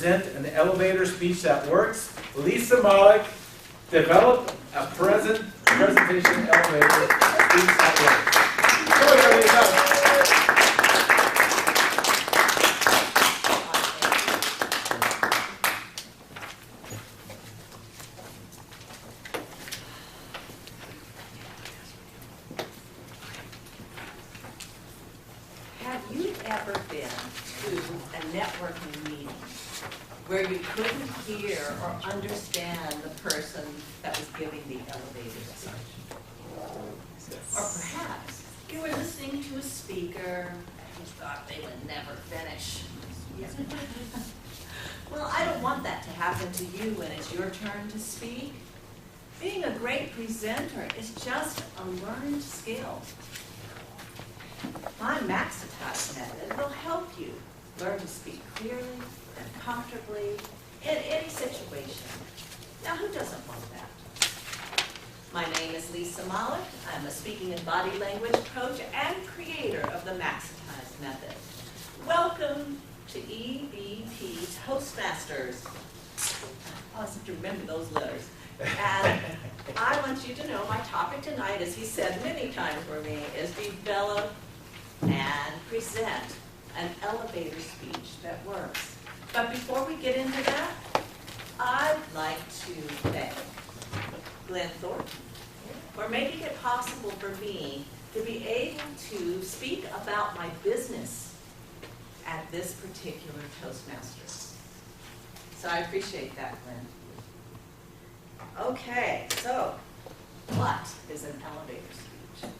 Present an elevator speech that works. Lisa Malik developed a presentation elevator speech that works. Come on, Lisa. Have you ever been to a networking meeting where you couldn't hear or understand the person that was giving the elevator speech? Or perhaps you were listening to a speaker and you thought they would never finish. Well, I don't want that to happen to you when it's your turn to speak. Being a great presenter is just a learned skill. My Maxitize method will help you learn to speak clearly and comfortably in any situation. Now, who doesn't want that? My name is Lisa Malik. I'm a speaking and body language coach and creator of the Maxitize method. Welcome to EBP Toastmasters. I always have to remember those letters. And I want you to know my topic tonight, as he said many times for me, is develop and present an elevator speech that works. But before we get into that, I'd like to thank Glenn Thornton for making it possible for me to be able to speak about my business at this particular Toastmasters. So I appreciate that, Glenn. Okay, so what is an elevator speech?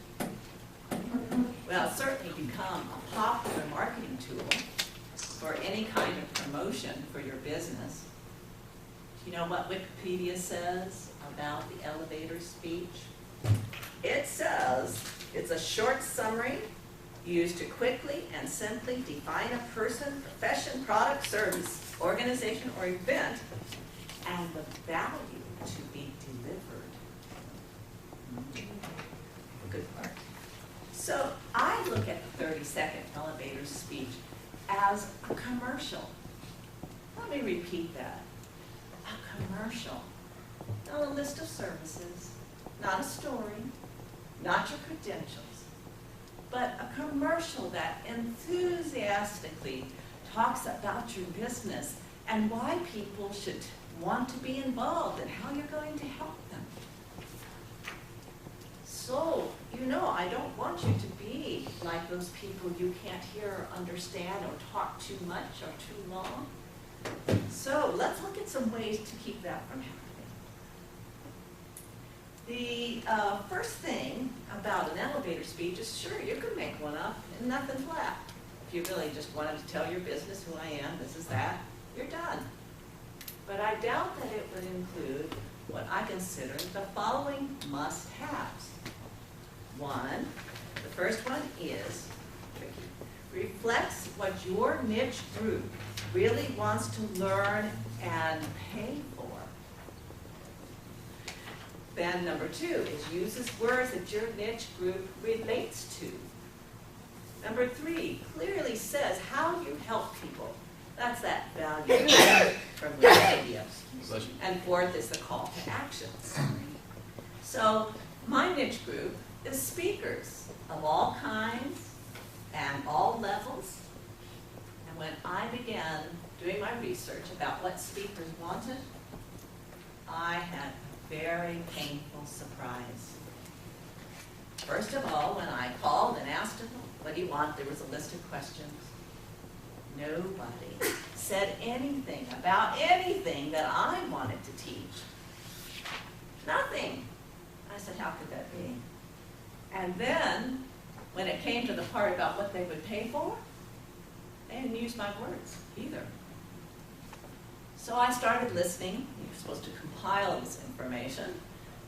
Well, it's certainly become a popular marketing tool for any kind of promotion for your business. Do you know what Wikipedia says about the elevator speech? It says it's a short summary used to quickly and simply define a person, profession, product, service, organization, or event, and the value to be delivered. Good part. So I look at the 30-second elevator speech as a commercial. Let me repeat that. A commercial. Not a list of services, not a story, not your credentials, but a commercial that enthusiastically talks about your business and why people should want to be involved and how you're going to help them. So, you know, I don't want you to be like those people you can't hear or understand or talk too much or too long. So let's look at some ways to keep that from happening. The first thing about an elevator speech is, sure, you could make one up and nothing flat. If you really just wanted to tell your business who I am, this is that, you're done. But I doubt that it would include what I consider the following must-haves. One, the first one is tricky. Reflects what your niche group really wants to learn and pay for. Then number two is uses words that your niche group relates to. Number three, clearly says how you help people. That's that value from Wikipedia. And fourth is the call to actions. So my niche group is speakers of all kinds and all levels. And when I began doing my research about what speakers wanted, I had a very painful surprise. First of all, when I called and asked them, what do you want? There was a list of questions. Nobody said anything about anything that I wanted to teach. Nothing. I said, how could that be? And then, when it came to the part about what they would pay for, they didn't use my words either. So I started listening. You're supposed to compile this information.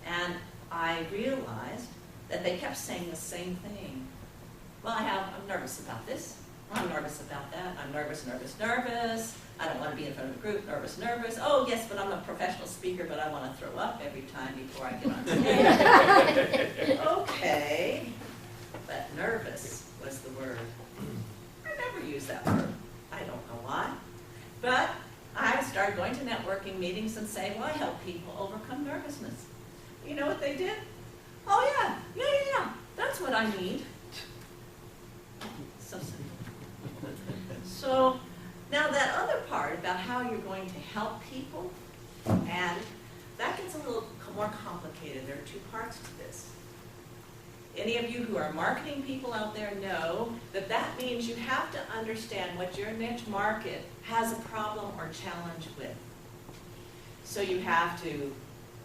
And I realized that they kept saying the same thing. Well, I'm nervous about this. I'm nervous about that. I'm nervous, nervous, nervous. I don't want to be in front of a group. Nervous, nervous. Oh, yes, but I'm a professional speaker, but I want to throw up every time before I get on stage. Okay. But nervous was the word. I never use that word. I don't know why. But I started going to networking meetings and saying, well, I help people overcome nervousness. You know what they did? Oh yeah, that's what I need. So simple. So now that other part about how you're going to help people, and that gets a little more complicated. There are two parts to this. Any of you who are marketing people out there know that that means you have to understand what your niche market has a problem or challenge with. So you have to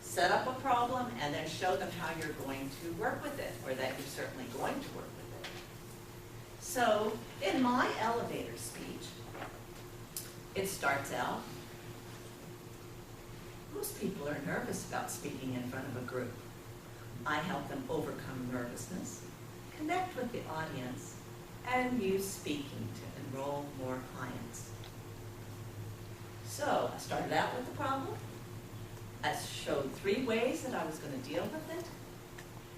set up a problem and then show them how you're going to work with it, or that you're certainly going to work with it. So in my elevator speech, it starts out, most people are nervous about speaking in front of a group. I help them overcome nervousness, connect with the audience, and use speaking to enroll more clients. So I started out with the problem. I showed 3 ways that I was going to deal with it.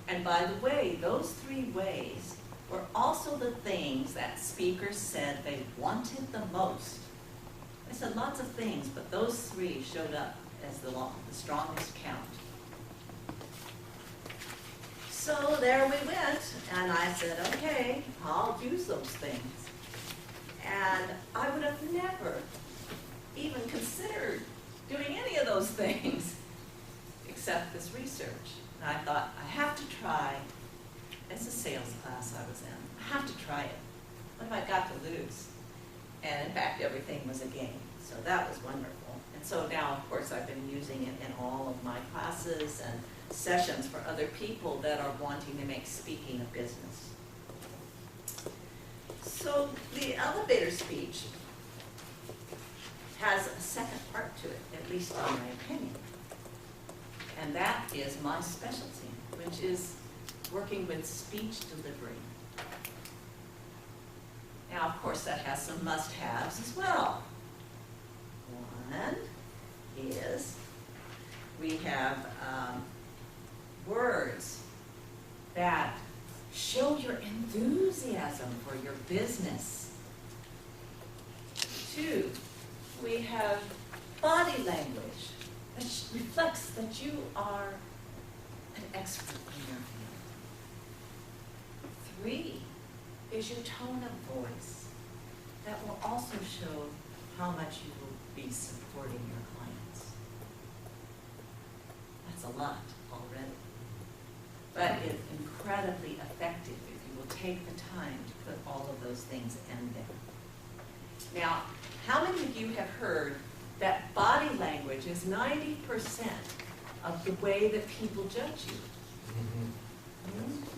And by the way, those 3 ways were also the things that speakers said they wanted the most. I said lots of things, but those 3 showed up as the strongest count. So there we went, and I said, okay, I'll use those things. And I would have never even considered doing any of those things except this research. And I thought, I have to try. It's a sales class I was in. I have to try it. What have I got to lose? And in fact, everything was a gain. So that was wonderful. And so now, of course, I've been using it in all of my classes and sessions for other people that are wanting to make speaking a business. So the elevator speech has a second part to it, at least in my opinion. And that is my specialty, which is working with speech delivery. Now, of course, that has some must-haves as well. One is we have words that show your enthusiasm for your business. 2, we have body language that reflects that you are an expert in your field. 3 is your tone of voice that will also show how much you will be supporting your clients. That's a lot already. But it's incredibly effective if you will take the time to put all of those things in there. Now, how many of you have heard that body language is 90% of the way that people judge you?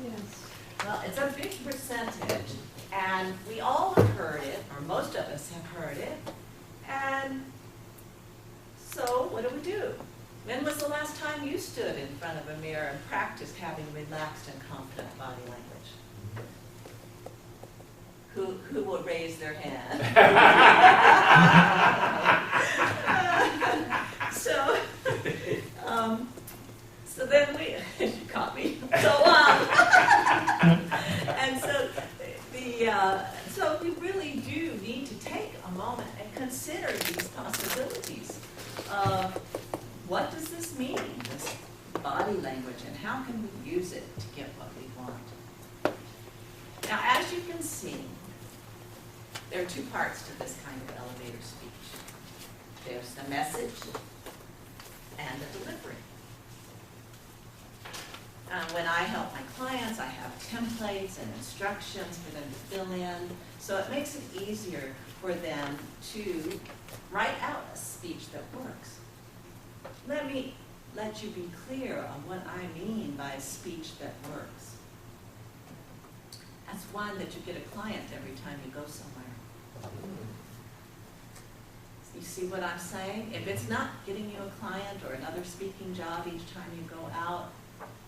Yes. Well, it's a big percentage, and we all have heard it, or most of us have heard it, and so what do? When was the last time you stood in front of a mirror and practiced having relaxed and confident body language? Who will raise their hand? So then you caught me. So we really do need to take a moment and consider these possibilities of what does this mean, this body language, and how can we use it to get what we want. Now, as you can see, there are 2 parts to this kind of elevator speech. There's the message and the delivery. When I help my clients, I have templates and instructions for them to fill in, so it makes it easier for them to write out a speech that works. Let me let you be clear on what I mean by a speech that works. That's one that you get a client every time you go somewhere. You see what I'm saying? If it's not getting you a client or another speaking job each time you go out,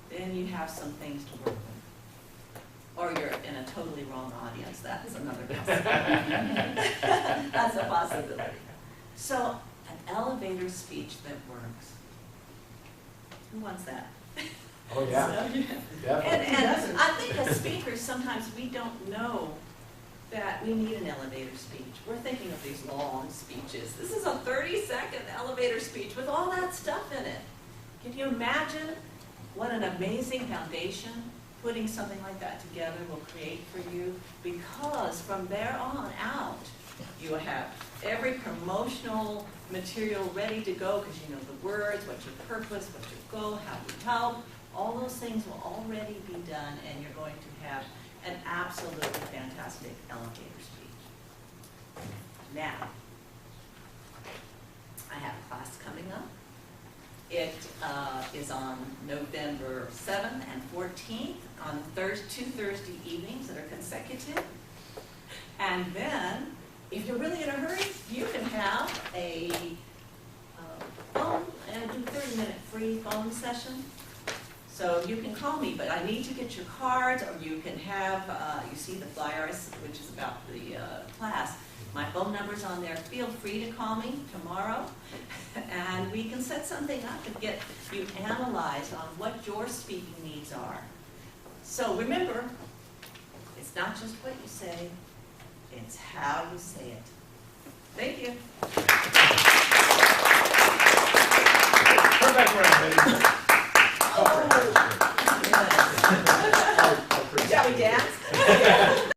then you have some things to work with. Or you're in a totally wrong audience. That is another possibility. That's a possibility. So, an elevator speech that works. Who wants that? Oh, yeah. So, Definitely. and I think as speakers, sometimes we don't know that we need an elevator speech. We're thinking of these long speeches. This is a 30-second elevator speech with all that stuff in it. Can you imagine what an amazing foundation putting something like that together will create for you? Because from there on out, you have every promotional material ready to go because you know the words, what's your purpose, what's your goal, how you help. All those things will already be done, and you're going to have an absolutely fantastic elevator speech. Now, I have a class coming up. It is on November 7th and 14th on two Thursday evenings that are consecutive. And then, if you're really in a hurry, you can have a phone and do 30-minute free phone session. So you can call me, but I need to get your cards, or you can have, you see the flyers, which is about the class. My phone number's on there. Feel free to call me tomorrow, and we can set something up and get you analyzed on what your speaking needs are. So remember, it's not just what you say, it's how you say it. Thank you. Come back around, ladies.